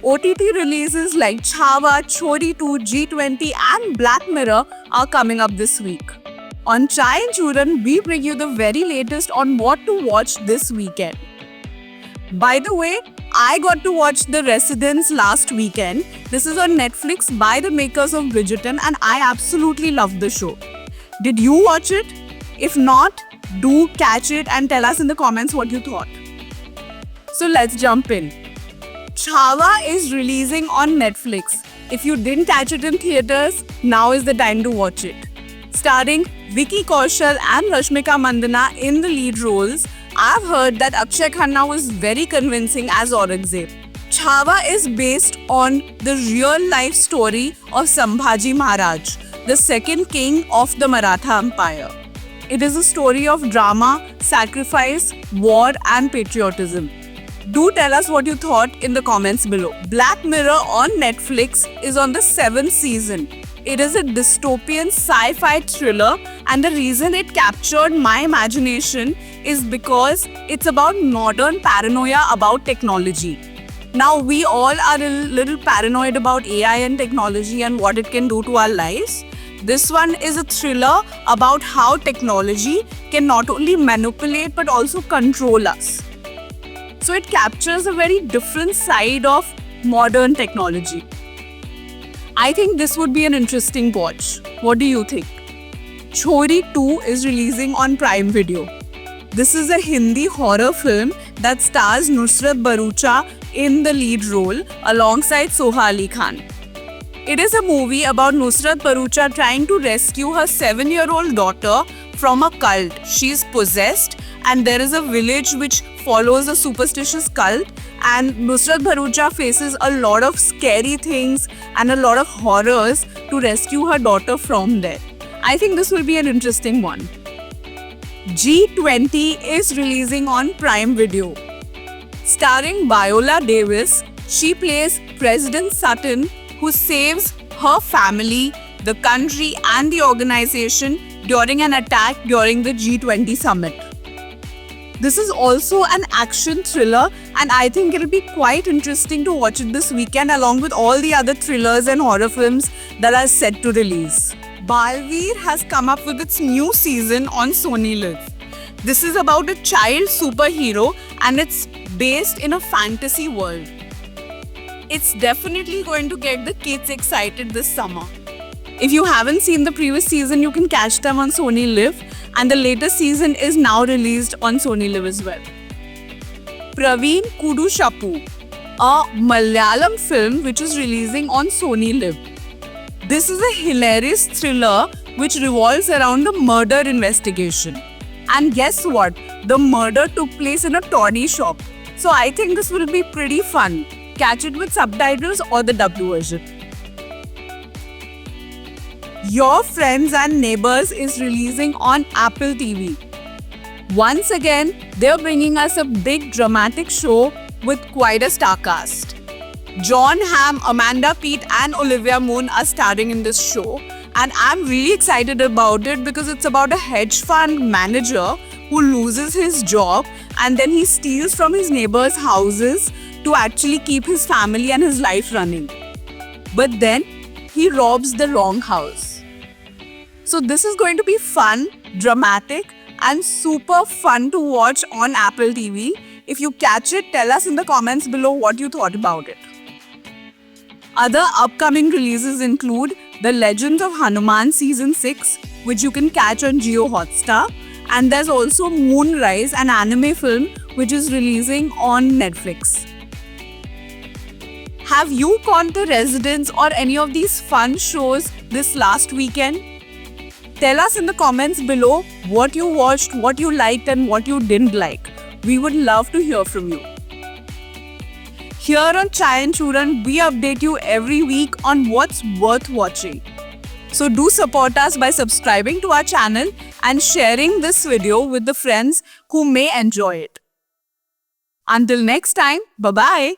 OTT releases like Chhaava, Chhori 2, G20 and Black Mirror are coming up this week. On Chai and Churan, we bring you the very latest on what to watch this weekend. By the way, I got to watch The Residence last weekend. This is on Netflix by the makers of Bridgerton and I absolutely loved the show. Did you watch it? If not, do catch it and tell us in the comments what you thought. So let's jump in. Chhaava is releasing on Netflix. If you didn't catch it in theaters, now is the time to watch it. Starring Vicky Kaushal and Rashmika Mandanna in the lead roles, I've heard that Akshay Khanna was very convincing as Aurangzeb. Chhaava is based on the real-life story of Sambhaji Maharaj, the second king of the Maratha Empire. It is a story of drama, sacrifice, war and patriotism. Do tell us what you thought in the comments below. Black Mirror on Netflix is on the 7th season. It is a dystopian sci-fi thriller and the reason it captured my imagination is because it's about modern paranoia about technology. Now we all are a little paranoid about AI and technology and what it can do to our lives. This one is a thriller about how technology can not only manipulate but also control us. So it captures a very different side of modern technology. I think this would be an interesting watch. What do you think? Chhori 2 is releasing on Prime Video. This is a Hindi horror film that stars Nusrat Bharucha in the lead role alongside Soha Ali Khan. It is a movie about Nusrat Bharucha trying to rescue her 7-year-old daughter from a cult. She is possessed and there is a village which follows a superstitious cult and Nusrat Bharucha faces a lot of scary things and a lot of horrors to rescue her daughter from there. I think this will be an interesting one. G20 is releasing on Prime Video. Starring Viola Davis, she plays President Sutton who saves her family, the country and the organization during an attack during the G20 summit. This is also an action thriller and I think it'll be quite interesting to watch it this weekend along with all the other thrillers and horror films that are set to release. Balveer has come up with its new season on Sony Live. This is about a child superhero and it's based in a fantasy world. It's definitely going to get the kids excited this summer. If you haven't seen the previous season, you can catch them on Sony Live and the latest season is now released on Sony Live as well. Praveen Kudushapu, a Malayalam film which is releasing on Sony Live. This is a hilarious thriller which revolves around a murder investigation. And guess what? The murder took place in a toddy shop. So I think this will be pretty fun. Catch it with subtitles or the dubbed version. Your Friends and Neighbors is releasing on Apple TV. Once again, they're bringing us a big dramatic show with quite a star cast. Jon Hamm, Amanda Peet and Olivia Munn are starring in this show and I'm really excited about it because it's about a hedge fund manager who loses his job and then he steals from his neighbors' houses to actually keep his family and his life running. But then he robs the wrong house. So this is going to be fun, dramatic and super fun to watch on Apple TV. If you catch it, tell us in the comments below what you thought about it. Other upcoming releases include The Legends of Hanuman Season 6, which you can catch on Jio Hotstar. And there's also Moonrise, an anime film which is releasing on Netflix. Have you caught The Residence or any of these fun shows this last weekend? Tell us in the comments below what you watched, what you liked and what you didn't like. We would love to hear from you. Here on Chai and Churan, we update you every week on what's worth watching. So do support us by subscribing to our channel and sharing this video with the friends who may enjoy it. Until next time, bye-bye.